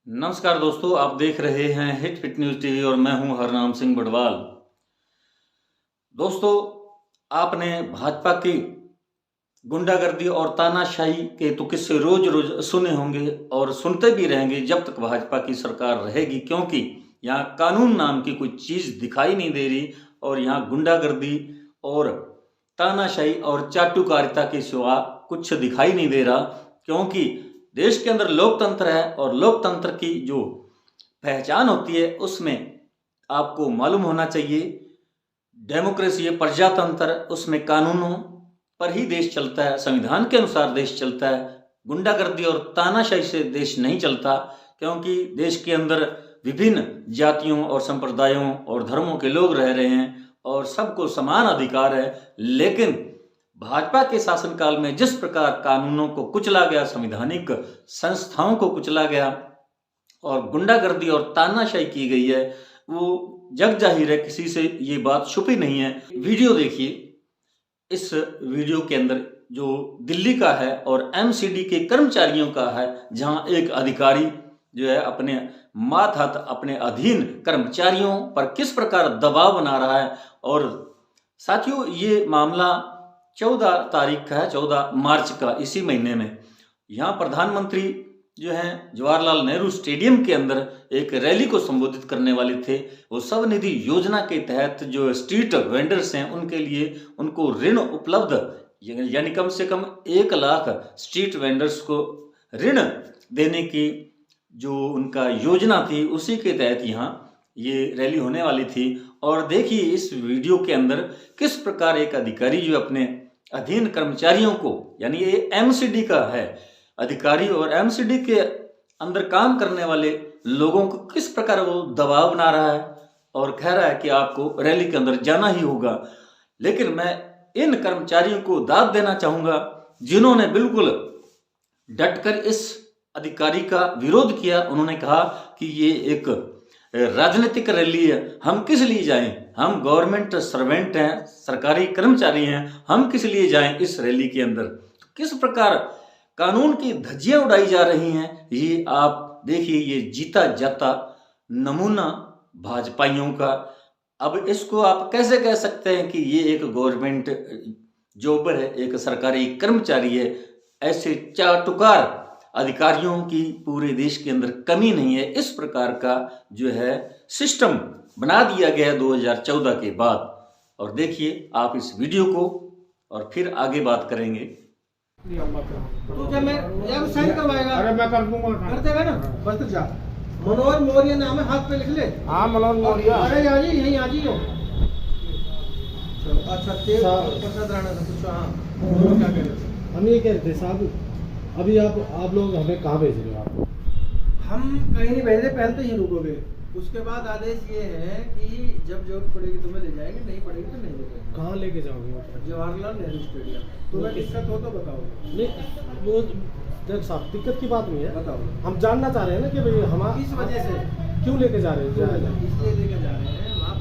नमस्कार दोस्तों, आप देख रहे हैं हिट फिट न्यूज टीवी और मैं हूं हरनाम सिंह बड़वाल। दोस्तों, आपने भाजपा की गुंडागर्दी और तानाशाही के तो किस्से रोज रोज सुने होंगे और सुनते भी रहेंगे जब तक भाजपा की सरकार रहेगी, क्योंकि यहाँ कानून नाम की कोई चीज दिखाई नहीं दे रही और यहाँ गुंडागर्दी और तानाशाही और चाटुकारिता के सिवा कुछ दिखाई नहीं दे रहा। क्योंकि देश के अंदर लोकतंत्र है और लोकतंत्र की जो पहचान होती है उसमें आपको मालूम होना चाहिए, डेमोक्रेसी है, प्रजातंत्र, उसमें कानूनों पर ही देश चलता है, संविधान के अनुसार देश चलता है। गुंडागर्दी और तानाशाही से देश नहीं चलता, क्योंकि देश के अंदर विभिन्न जातियों और संप्रदायों और धर्मों के लोग रह रहे हैं और सबको समान अधिकार है। लेकिन भाजपा के शासनकाल में जिस प्रकार कानूनों को कुचला गया, संवैधानिक संस्थाओं को कुचला गया और गुंडागर्दी और तानाशाही की गई है, वो जग जाहिर है, किसी से ये बात छुपी नहीं है। वीडियो देखिए। इस वीडियो के अंदर जो दिल्ली का है और एमसीडी के कर्मचारियों का है, जहां एक अधिकारी जो है अपने मातहत अपने अधीन कर्मचारियों पर किस प्रकार दबाव बना रहा है। और साथियों, ये मामला 14 तारीख का है, 14 मार्च का, इसी महीने में यहाँ प्रधानमंत्री जो हैं जवाहरलाल नेहरू स्टेडियम के अंदर एक रैली को संबोधित करने वाले थे। वो स्वनिधि योजना के तहत जो स्ट्रीट वेंडर्स हैं उनके लिए उनको ऋण उपलब्ध, यानी कम से कम 1 लाख स्ट्रीट वेंडर्स को ऋण देने की जो उनका योजना थी, उसी के तहत यहाँ ये रैली होने वाली थी। और देखिए इस वीडियो के अंदर किस प्रकार एक अधिकारी जो अपने अधीन कर्मचारियों को, यानी ये एमसीडी का है अधिकारी, और एमसीडी के अंदर काम करने वाले लोगों को किस प्रकार वो दबाव बना रहा है और कह रहा है कि आपको रैली के अंदर जाना ही होगा। लेकिन मैं इन कर्मचारियों को दाद देना चाहूंगा जिन्होंने बिल्कुल डटकर इस अधिकारी का विरोध किया। उन्होंने कहा कि ये एक राजनीतिक रैली है, हम किस लिए जाएं, हम गवर्नमेंट सर्वेंट हैं, सरकारी कर्मचारी हैं, हम किस लिए जाएं इस रैली के अंदर। किस प्रकार कानून की धज्जियां उड़ाई जा रही हैं, ये आप देखिए। ये जीता जाता नमूना भाजपाइयों का। अब इसको आप कैसे कह सकते हैं कि ये एक गवर्नमेंट जॉबर है, एक सरकारी कर्मचारी है। ऐसे चाटुकार अधिकारियों की पूरे देश के अंदर कमी नहीं है। इस प्रकार का जो है सिस्टम बना दिया गया 2014 के बाद। और देखिए आप इस वीडियो को और फिर आगे बात करेंगे। तो जब मैं साइन करवाएगा, अरे मैं कर दूंगा, कर देगा ना, बस जा। मनोज मौर्य नाम है, हाथ पे लिख ले। हाँ मनोज मौर्य। अरे आ जाइए, यहीं आ जाइए। चलो अच्छा, तेज प्रसाद राणा से पूछो। हाँ, क्या कह रहे थे? हम ये कह रहे थे साहब, अभी आप लोग हमें कहाँ भेज रहे हो? आप हम कहीं नहीं भेज रहे, पहले तो यहीं रुकोगे। उसके बाद आदेश ये है कि जब जरूरत पड़ेगी तुम्हें ले जाएंगे, नहीं पड़ेगी तो नहीं ले जाएंगे। कहाँ लेके जाओगे? जवाहरलाल नेहरू स्टेडियम। तुम्हें दिक्कत हो तो बताओ। नहीं, वो देख साहब, दिक्कत की बात नहीं है, बताओ। हम जानना चाह रहे हैं ना कि भाई हम किस वजह से क्यों लेके जा रहे हैं? इसलिए लेके जा रहे हैं, वहाँ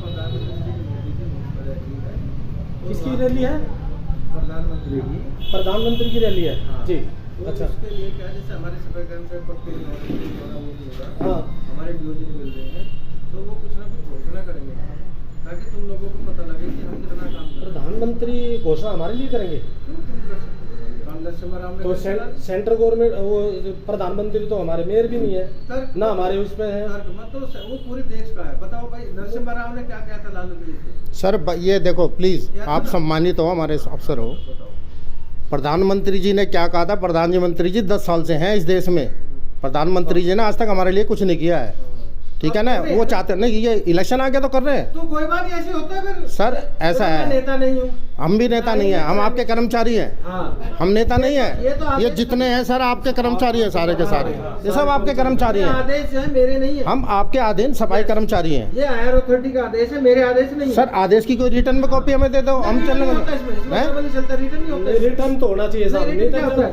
किसकी रैली है? प्रधानमंत्री की। प्रधानमंत्री की रैली है। हाँ। जी तो अच्छा। उसके लिए क्या, जैसे हमारे सफाई कर्मचारी पक्के होगा, हाँ, हमारे डीओजी मिल रहे हैं, तो वो कुछ ना कुछ घोषणा करेंगे ताकि तुम लोगों को पता लगे कि हम कितना काम कर रहे हैं। प्रधानमंत्री घोषणा हमारे लिए करेंगे? क्यों तुम कर सकते हो? नरसिम्हा राव ने तो सेंट्रल गवर्नमेंट, वो प्रधानमंत्री तो हमारे मेयर भी नहीं है ना, हमारे उसमें है। तो वो पूरे देश का है। बताओ भाई, नरसिम्हा राव ने क्या कहा था लालू जी से? सर ये देखो प्लीज, आप सम्मानित हो, हमारे अफसर हो। प्रधानमंत्री जी ने क्या कहा था? प्रधानमंत्री जी 10 साल से हैं इस देश में। प्रधानमंत्री जी ने आज तक हमारे लिए कुछ नहीं किया है, ठीक है ना। वो चाहते नहीं, ये इलेक्शन आ गया तो कर रहे हैं। तो कोई बात नहीं, ऐसे होता है फिर। सर ऐसा मैं है, नेता नहीं हूँ। हम भी नेता नहीं है, हम आपके कर्मचारी हैं। हाँ। हम नेता नहीं ये है। तो ये जितने हैं सर आपके कर्मचारी हैं, सारे के सारे, ये सब आपके कर्मचारी हैं। आदेश है, मेरे नहीं है। हम आपके अधीन सफाई कर्मचारी हैं। ये हायर अथॉरिटी का आदेश है, मेरे आदेश नहीं है। सर आदेश की कोई रिटर्न में कॉपी हमें दे दो, हम चलेंगे। रिटर्न नहीं होता। रिटर्न तो होना चाहिए साहब, नहीं, नहीं रिटर्न क्या होता है?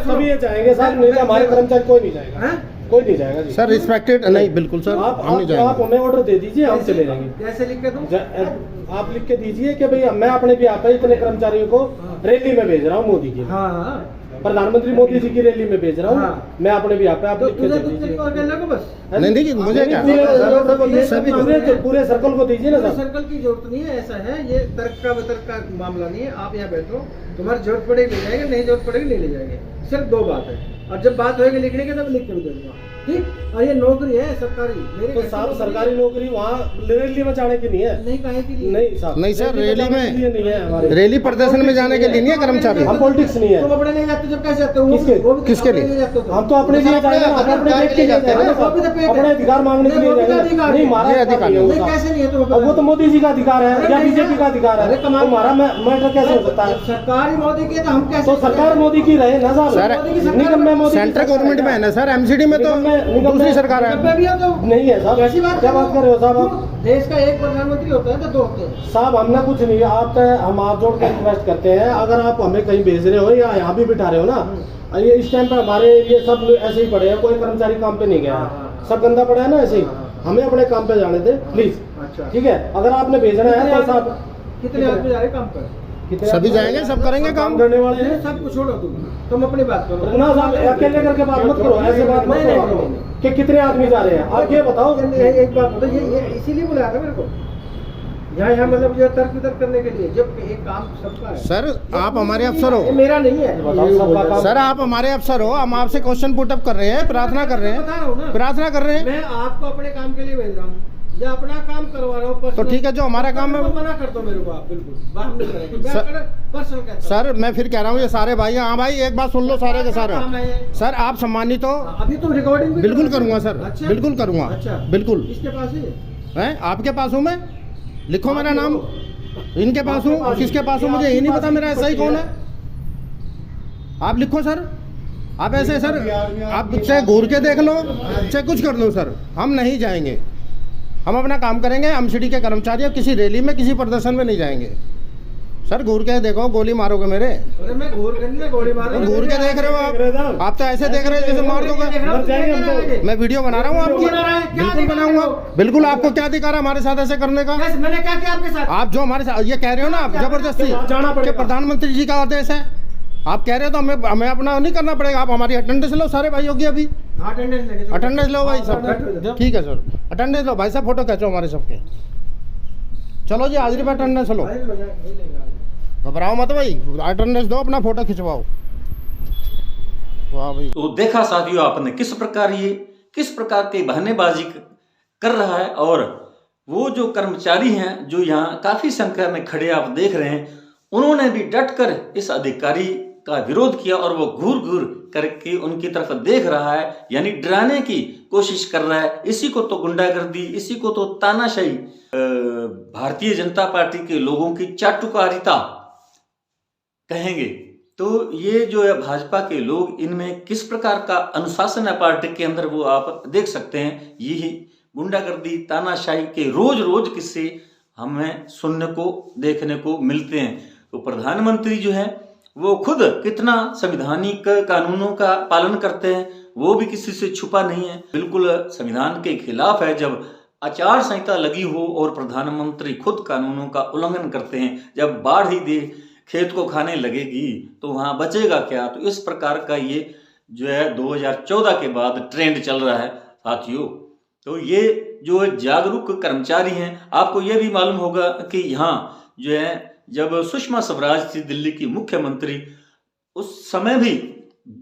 तभी ये जाएंगे साहब, नहीं तो हमारे कर्मचारी कोई नहीं जाएगा। कोई नहीं जाएगा जी। सर रिस्पेक्टेड नहीं, बिल्कुल सर, हम नहीं जाएंगे। आप हमें ऑर्डर दे दीजिए, हम चले जाएंगे। कैसे लिख के दूं? आप लिख के दीजिए कि भाई मैं अपने भी आता इतने कर्मचारियों को रैली में भेज रहा हूँ मोदी की। हाँ, प्रधानमंत्री मोदी जी की रैली में भेज रहा हूँ। हाँ। मैं अपने भी यहाँ पे आप तो लिख के तुझे दे कुछ दीजिए। और कहने को बस नहीं देखिए मुझे क्या पूरे सर्कल को दीजिए ना पूरे सर। सर्कल की जरूरत नहीं है, ऐसा है, ये तर्क का वितर्क का मामला नहीं है। आप यहाँ बैठो, तुम्हारी जरूरत पड़ेगी ले जाएंगे, नहीं जरूरत पड़ेगी नहीं ले जाएंगे, सिर्फ दो बात है। और जब बात होगी लिखने की तब लिख के भी दे दूंगा, ठीक। और ये नौकरी है सरकारी, मेरे तो साहब सरकारी नौकरी वहाँ रैली में जाने की नहीं है। नहीं कहे के लिए नहीं साहब, नहीं सर, रैली में नहीं है हमारे। रैली प्रदर्शन में जाने के लिए नहीं है कर्मचारी। हम पॉलिटिक्स नहीं है। तुम अपने नहीं जाते जब कैसे जाते हो? किसके? वो भी किसके अपने लिए? नहीं जाते हो तुम। हम तो अपने लिए जाएंगे ना, अपने पेट के लिए जाएंगे ना वो भी तो पेट सर। है। अपने अधिकार मांगने के लिए वो भी तो जाएंगे। अधिकार नहीं है। हमारा ये अधिकार अधिकार नहीं नहीं। नहीं, होगा। कैसे नहीं है तुम्हें? अब वो तो मोदी जी का अधिकार है या बीजेपी का अधिकार अरे है, कमाल। हमारा मैटर कैसे हो सकता है? सरकारी मोदी के तो हम कैसे? तो सरकार मोदी की रहे ना साहब। सर, निगम में मोदी की सेंट्रल सरकार गवर्नमेंट में है ना सर, एमसीडी में तो निगम में दूसरी सरकार है। में भी है तो नहीं है साहब। कैसी बात क्या बात कर रहे हो साहब आप? देश का एक प्रधानमंत्री होता है तो दो होते हैं। साहब हमने कुछ नहीं, आप हम हाथ जोड़ के रिक्वेस्ट करते हैं, अगर आप हमें कहीं भेज रहे हो या यहाँ भी बिठा रहे हो ना, ये इस टाइम पे हमारे ये सब ऐसे ही पड़े हैं, कोई कर्मचारी काम पे नहीं गया है, सब गंदा पड़ा है ना ऐसे ही। हमें अपने काम पे जाने दे प्लीज, अच्छा ठीक है? अगर आपने भेजना है तो साहब कितने आदमी जा रहे काम पर? कितने सभी आदमी जाएंगे, सब करेंगे काम। करने वाले हैं। सब कुछ छोड़ो, तुम अपनी बात करो ना साहब, अकेले करके बात मत करो, ऐसे बात मत नहीं, करो नहीं, कि कितने आदमी जा रहे हैं। आप ये बताओ। एक बात बताओ, ये इसीलिए बुलाया था मेरे को यहाँ मतलब जो तर्क वितर्क करने के लिए, जब एक काम सबका है। सर आप हमारे अफसर ये हो, मेरा नहीं है, बताओ सबका काम। सर आप हमारे अफसर हो, हम आपसे क्वेश्चन पुटअप कर रहे हैं, प्रार्थना कर रहे बता रहा हूँ हैं, ना। प्रार्थना कर रहे हैं। मैं आपको अपने काम के लिए भेज रहा हूँ या अपना काम करवा रहा हूँ तो personal। ठीक है, जो हमारा काम है बिल्कुल मना कर दो मेरे को, आप बिल्कुल बात नहीं करेंगे। मैं सर- पर्सनल कहता हूँ। सर मैं फिर कह रहा हूँ ये सारे भाई, हाँ भाई एक बात सुन लो सारे के सारे। काम है ये। सर आप सम्मानित हो, अभी तुम रिकॉर्डिंग भी बिल्कुल करो। करूंगा सर, अच्छा? बिल्कुल करूंगा, अच्छा बिल्कुल। किसके पास है? हैं आपके पास हूँ मैं, लिखो मेरा नाम। इनके पास हूँ, किसके पास हूँ मुझे ये नहीं पता, मेरा ऐसा ही कौन है। आप लिखो सर, आप ऐसे सर, आप चाहे घूर के देख लो, चाहे कुछ कर लो सर, हम नहीं जाएंगे, हम अपना काम करेंगे। एमसीडी के कर्मचारी अब किसी रैली में किसी प्रदर्शन में नहीं जाएंगे। सर घूर के देखो, गोली मारोगे मेरे। अरे मैं घूर कर नहीं, गोली मार रहा हूँ। घूर के देख रहे हो आप तो ऐसे देख रहे हो जैसे मार दोगे। मर जाएंगे हम तो। मैं वीडियो बना रहा हूँ आपकी, बना रहा है, क्या बिल्कुल दिखा बनाऊंगा, रहे हो? बिल्कुल। आपको क्या अधिकार है हमारे साथ ऐसे करने का? कैसे? मैंने क्या किया आपके साथ? आप जो हमारे साथ ये कह रहे हो ना, आप जबरदस्ती जाना कि पड़ेगा। प्रधानमंत्री जी का आदेश है, आप कह रहे हो तो हमें अपना नहीं करना पड़ेगा। आप हमारी अटेंडेंस लो सारे भाइयों की, अभी अटेंडेंस लेके चलो। अटेंडेंस लो भाई हाँ, सब। ठीक है सर, अटेंडेंस लो भाई साहब, फोटो खींचो हमारे सबके। चलो जी हाजिरी पे अटेंडेंस लो, भाई लोग यहाँ नहीं लेंगे आगे। घबराओ मत भाई, अटेंडेंस दो, अपना फोटो खिंचवाओ। वाह भाई। तो देखा साथियों आपने किस प्रकार की बहानेबाजी कर रहा है। और वो जो कर्मचारी हैं जो यहाँ काफी संख्या में खड़े आप देख रहे हैं, उन्होंने भी डटकर इस अधिकारी का विरोध किया और वो घूर घूर करके उनकी तरफ देख रहा है, यानी डराने की कोशिश कर रहा है। इसी को तो गुंडागर्दी, इसी को तो तानाशाही, भारतीय जनता पार्टी के लोगों की चाटुकारिता कहेंगे। तो ये जो है भाजपा के लोग, इनमें किस प्रकार का अनुशासन है पार्टी के अंदर, वो आप देख सकते हैं। यही गुंडागर्दी तानाशाही के रोज रोज किस्से हमें सुनने को देखने को मिलते हैं। तो प्रधानमंत्री जो है वो खुद कितना संवैधानिक कानूनों का पालन करते हैं, वो भी किसी से छुपा नहीं है, बिल्कुल संविधान के खिलाफ है। जब आचार संहिता लगी हो और प्रधानमंत्री खुद कानूनों का उल्लंघन करते हैं, जब बाढ़ ही दे खेत को खाने लगेगी तो वहां बचेगा क्या। तो इस प्रकार का ये जो है 2014 के बाद ट्रेंड चल रहा है साथियों। तो ये जो जागरूक कर्मचारी हैं, आपको ये भी मालूम होगा कि यहाँ जो है जब सुषमा स्वराज थी दिल्ली की मुख्यमंत्री, उस समय भी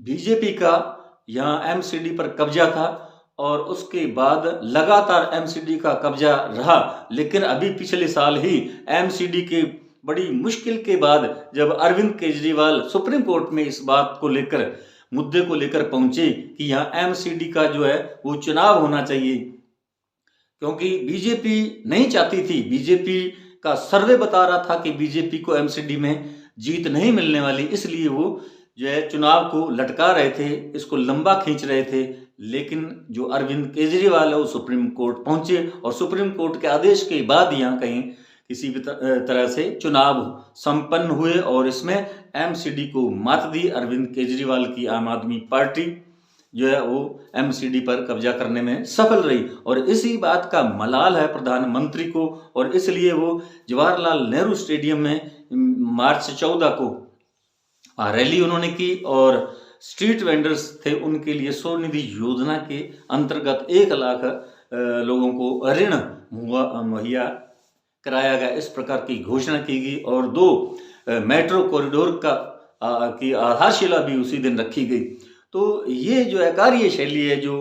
बीजेपी का यहाँ एमसीडी पर कब्जा था और उसके बाद लगातार एमसीडी का कब्जा रहा। लेकिन अभी पिछले साल ही एमसीडी के बड़ी मुश्किल के बाद जब अरविंद केजरीवाल सुप्रीम कोर्ट में इस बात को लेकर, मुद्दे को लेकर पहुंचे कि यहाँ एमसीडी का जो है वो चुनाव होना चाहिए, क्योंकि बीजेपी नहीं चाहती थी। बीजेपी का सर्वे बता रहा था कि बीजेपी को एमसीडी में जीत नहीं मिलने वाली, इसलिए वो जो है चुनाव को लटका रहे थे, इसको लंबा खींच रहे थे। लेकिन जो अरविंद केजरीवाल है वो सुप्रीम कोर्ट पहुंचे और सुप्रीम कोर्ट के आदेश के बाद यहाँ कहीं किसी भी तरह से चुनाव संपन्न हुए और इसमें एमसीडी को मात दी। अरविंद केजरीवाल की आम आदमी पार्टी जो है वो एमसीडी पर कब्जा करने में सफल रही और इसी बात का मलाल है प्रधानमंत्री को। और इसलिए वो जवाहरलाल नेहरू स्टेडियम में मार्च 14 को रैली उन्होंने की और स्ट्रीट वेंडर्स थे उनके लिए स्वनिधि योजना के अंतर्गत 1 लाख लोगों को ऋण मुहैया कराया गया, इस प्रकार की घोषणा की गई। और 2 मेट्रो कॉरिडोर की आधारशिला भी उसी दिन रखी गई। तो ये जो है कार्यशैली है जो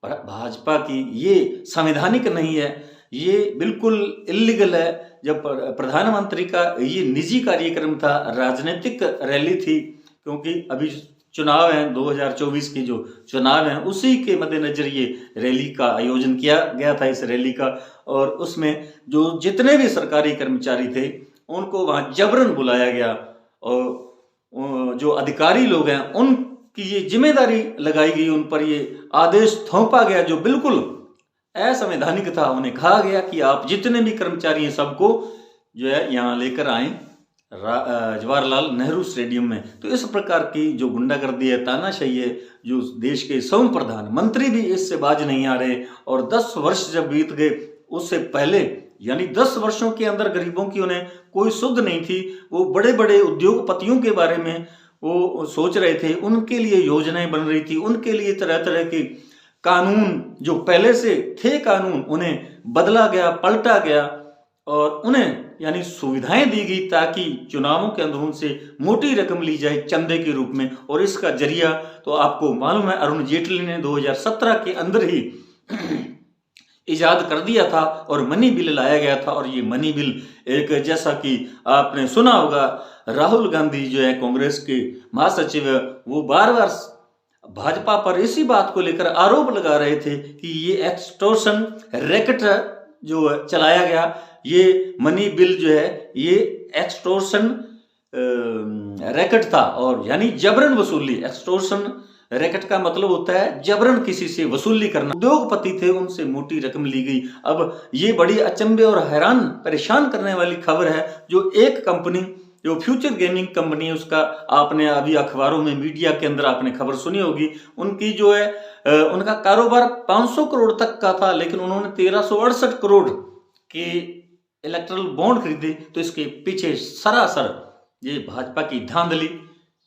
भाजपा की, ये संवैधानिक नहीं है, ये बिल्कुल इलीगल है। जब प्रधानमंत्री का ये निजी कार्यक्रम था, राजनीतिक रैली थी, क्योंकि अभी चुनाव हैं 2024 के जो चुनाव हैं उसी के मद्देनजर ये रैली का आयोजन किया गया था, इस रैली का। और उसमें जो जितने भी सरकारी कर्मचारी थे उनको वहाँ जबरन बुलाया गया और जो अधिकारी लोग हैं उनकी ये जिम्मेदारी लगाई गई, उन पर ये आदेश थोपा गया जो बिल्कुल असंवैधानिक था। उन्हें कहा गया कि आप जितने भी कर्मचारी हैं सबको जो है यहाँ लेकर आए जवाहरलाल नेहरू स्टेडियम में। तो इस प्रकार की जो गुंडागर्दी है, तानाशाही है, जो देश के स्वयं प्रधानमंत्री भी इससे बाज नहीं आ रहे। और 10 वर्ष जब बीत गए, उससे पहले यानी 10 वर्षों के अंदर गरीबों की उन्हें कोई सुध नहीं थी। वो बड़े बड़े उद्योगपतियों के बारे में वो सोच रहे थे, उनके लिए योजनाएं बन रही थी, उनके लिए तरह तरह के कानून जो पहले से थे कानून उन्हें बदला गया, पलटा गया और उन्हें यानी सुविधाएं दी गई ताकि चुनावों के अंदर उनसे मोटी रकम ली जाए चंदे के रूप में। और इसका जरिया तो आपको मालूम है, अरुण जेटली ने 2017 के अंदर ही इजाद कर दिया था और मनी बिल लाया गया था। और ये मनी बिल एक, जैसा कि आपने सुना होगा, राहुल गांधी जो है कांग्रेस के महासचिव, वो बार बार भाजपा पर इसी बात को लेकर आरोप लगा रहे थे कि ये एक्सटॉर्शन रैकेट जो चलाया गया, ये मनी बिल जो है ये एक्सटॉर्शन रैकेट था और यानी जबरन वसूली। एक्सटॉर्शन रैकेट का मतलब होता है जबरन किसी से वसूली करना। उद्योगपति थे, उनसे मोटी रकम ली गई। अब ये बड़ी अचंभे और हैरान परेशान करने वाली खबर है जो एक कंपनी, जो फ्यूचर गेमिंग कंपनी है, उसका आपने अभी अखबारों में, मीडिया के अंदर आपने खबर सुनी होगी। उनकी जो है उनका कारोबार 500 करोड़ तक का था, लेकिन उन्होंने 1368 करोड़ के इलेक्ट्रल बॉन्ड खरीदे। तो इसके पीछे सरासर ये भाजपा की धांधली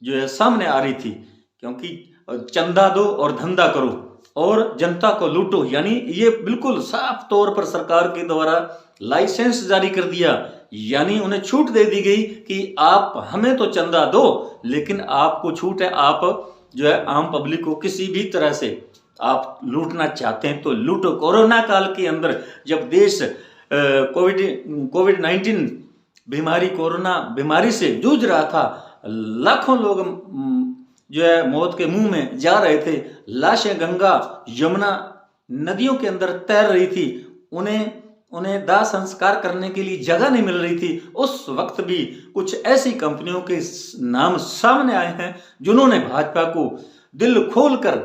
जो है सामने आ रही थी, क्योंकि चंदा दो और धंधा करो और जनता को लूटो, यानी ये बिल्कुल साफ तौर पर सरकार के द्वारा लाइसेंस जारी कर दिया, यानी उन्हें छूट दे दी गई कि आप हमें तो चंदा दो, लेकिन आपको छूट है, आप जो है आम पब्लिक को किसी भी तरह से आप लूटना चाहते हैं तो लूटो। कोरोना काल के अंदर जब देश कोविड-19 बीमारी, कोरोना बीमारी से जूझ रहा था, लाखों लोग जो है मौत के मुंह में जा रहे थे, लाशें गंगा यमुना नदियों के अंदर तैर रही थी, उन्हें दाह संस्कार करने के लिए जगह नहीं मिल रही थी। उस वक्त भी कुछ ऐसी कंपनियों के नाम सामने आए हैं जिन्होंने भाजपा को दिल खोलकर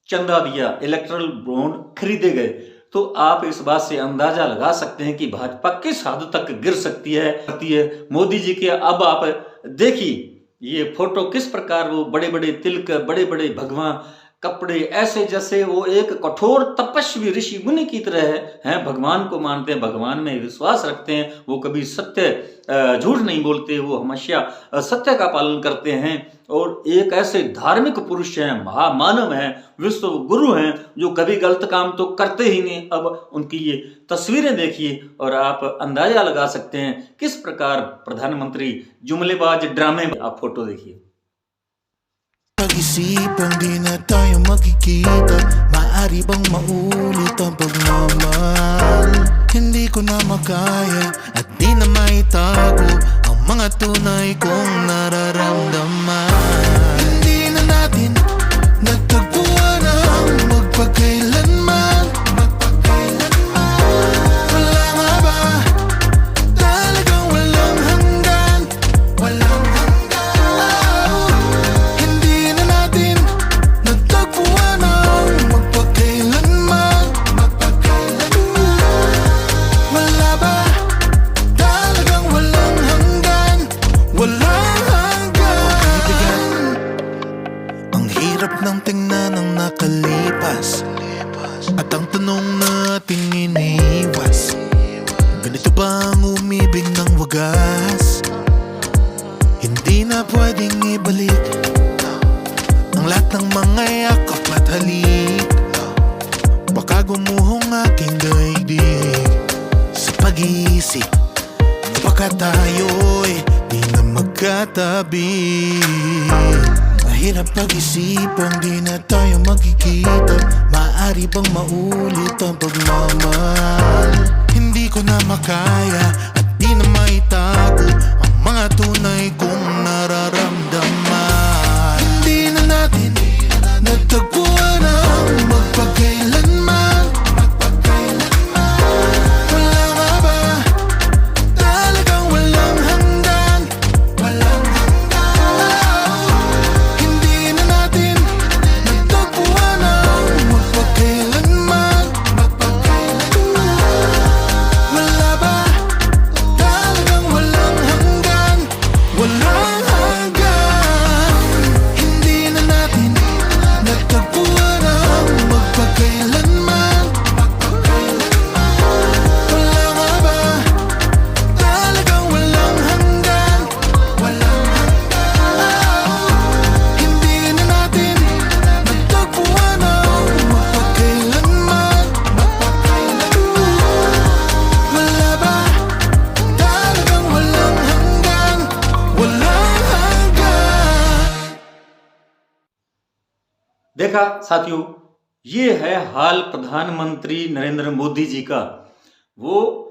चंदा दिया, इलेक्ट्रल बॉन्ड खरीदे गए। तो आप इस बात से अंदाजा लगा सकते हैं कि भाजपा किस हद तक गिर सकती है। मोदी जी के अब आप देखिए ये फोटो किस प्रकार, वो बड़े बड़े तिलक, बड़े बड़े भगवान कपड़े, ऐसे जैसे वो एक कठोर तपस्वी ऋषि मुनि की तरह हैं। भगवान को मानते हैं, भगवान में विश्वास रखते हैं, वो कभी सत्य झूठ नहीं बोलते, वो हमेशा सत्य का पालन करते हैं और एक ऐसे धार्मिक पुरुष हैं, महामानव हैं, विश्व गुरु हैं जो कभी गलत काम तो करते ही नहीं। अब उनकी ये तस्वीरें देखिए और आप अंदाजा लगा सकते हैं किस प्रकार प्रधानमंत्री जुमलेबाज ड्रामे में। आप फोटो देखिए। Pag-isipang di na tayo magkikita, maaari bang maulit ang pagmamahal? Hindi ko na makaya at di na maitago ang mga tunay kong nararamdaman. Hindi na natin nagtagpuan ang magpagkailanman. Wala nga ba talagang walang hanggan? Walang hanggan. Hindi na natin nagtagpuan ang magpagkailanman. Wala ba talagang walang hanggan? Walang hanggan. katabi. Mahirap pag-isipang di na tayo magkikita. Maaari bang maulit ang pagmamahal? Hindi ko na makaya at di na maitago ang mga tunay kong nararamdaman. Hindi na natin natagpuan ang magpakailanman. Wala nga ba talagang walang hanggan? Hindi na natin natagpuan ang magpakailanman. Wala ba talagang walang hanggan? Walang hanggan. Hindi na natin natagpuan ang magpakailanman. Wala nga ba talagang walang hanggan? Hindi na natin natagpuan ang magpakailanman. Wala ba talagang walang hanggan? Walang hanggan. देखा साथियों, ये है हाल प्रधानमंत्री नरेंद्र मोदी जी का। वो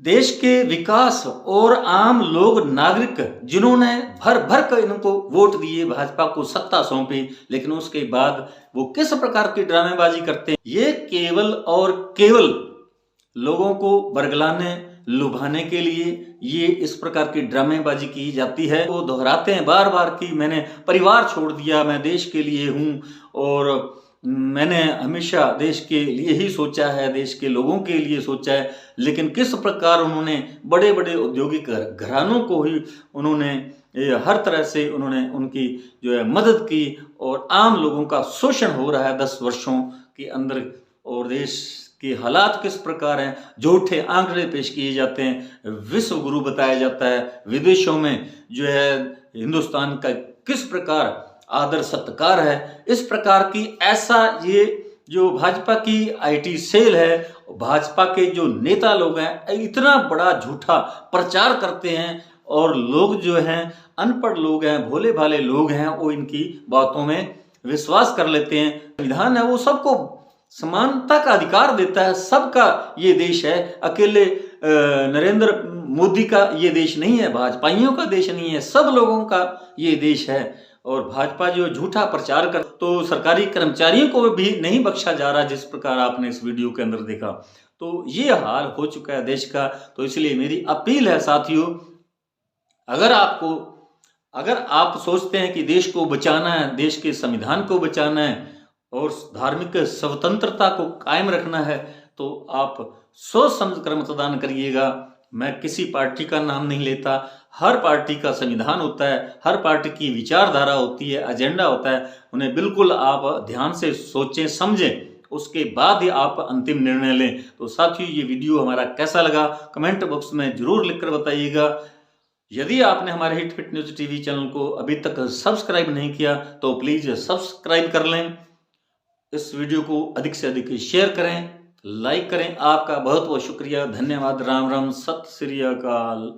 देश के विकास और आम लोग नागरिक जिन्होंने भर भर कर इनको वोट दिए, भाजपा को सत्ता सौंपी, लेकिन उसके बाद वो किस प्रकार की ड्रामेबाजी करते हैं, ये केवल और केवल लोगों को बरगलाने लुभाने के लिए ये इस प्रकार की ड्रामेबाजी की जाती है। वो दोहराते हैं बार बार कि मैंने परिवार छोड़ दिया, मैं देश के लिए हूँ और मैंने हमेशा देश के लिए ही सोचा है, देश के लोगों के लिए सोचा है। लेकिन किस प्रकार उन्होंने बड़े बड़े औद्योगिक घरानों को ही उन्होंने हर तरह से उन्होंने उनकी जो है मदद की और आम लोगों का शोषण हो रहा है 10 वर्षों के अंदर। और देश के हालात किस प्रकार हैं, झूठे आंकड़े पेश किए जाते हैं, विश्व गुरु बताया जाता है, विदेशों में जो है हिंदुस्तान का किस प्रकार आदर सत्कार है। इस प्रकार की ऐसा ये जो भाजपा की आईटी सेल है, भाजपा के जो नेता लोग हैं, इतना बड़ा झूठा प्रचार करते हैं और लोग जो हैं अनपढ़ लोग हैं, भोले भाले लोग हैं, वो इनकी बातों में विश्वास कर लेते हैं। संविधान है वो सबको समानता का अधिकार देता है, सबका ये देश है, अकेले नरेंद्र मोदी का ये देश नहीं है, भाजपाइयों का देश नहीं है, सब लोगों का ये देश है। और भाजपा जो झूठा प्रचार कर तो सरकारी कर्मचारियों को भी नहीं बख्शा जा रहा, जिस प्रकार आपने इस वीडियो के अंदर देखा। तो ये हाल हो चुका है देश का। तो इसलिए मेरी अपील है साथियों, अगर आप सोचते हैं कि देश को बचाना है, देश के संविधान को बचाना है और धार्मिक स्वतंत्रता को कायम रखना है, तो आप सोच समझ कर मतदान करिएगा। मैं किसी पार्टी का नाम नहीं लेता, हर पार्टी का संविधान होता है, हर पार्टी की विचारधारा होती है, एजेंडा होता है, उन्हें बिल्कुल आप ध्यान से सोचें समझें, उसके बाद ही आप अंतिम निर्णय लें। तो साथियों, ये वीडियो हमारा कैसा लगा कमेंट बॉक्स में जरूर लिखकर बताइएगा। यदि आपने हमारे hit fit news TV channel को अभी तक सब्सक्राइब नहीं किया तो प्लीज सब्सक्राइब कर लें। इस वीडियो को अधिक से अधिक शेयर करें, लाइक करें। आपका बहुत बहुत शुक्रिया, धन्यवाद। राम राम, सत श्री अकाल।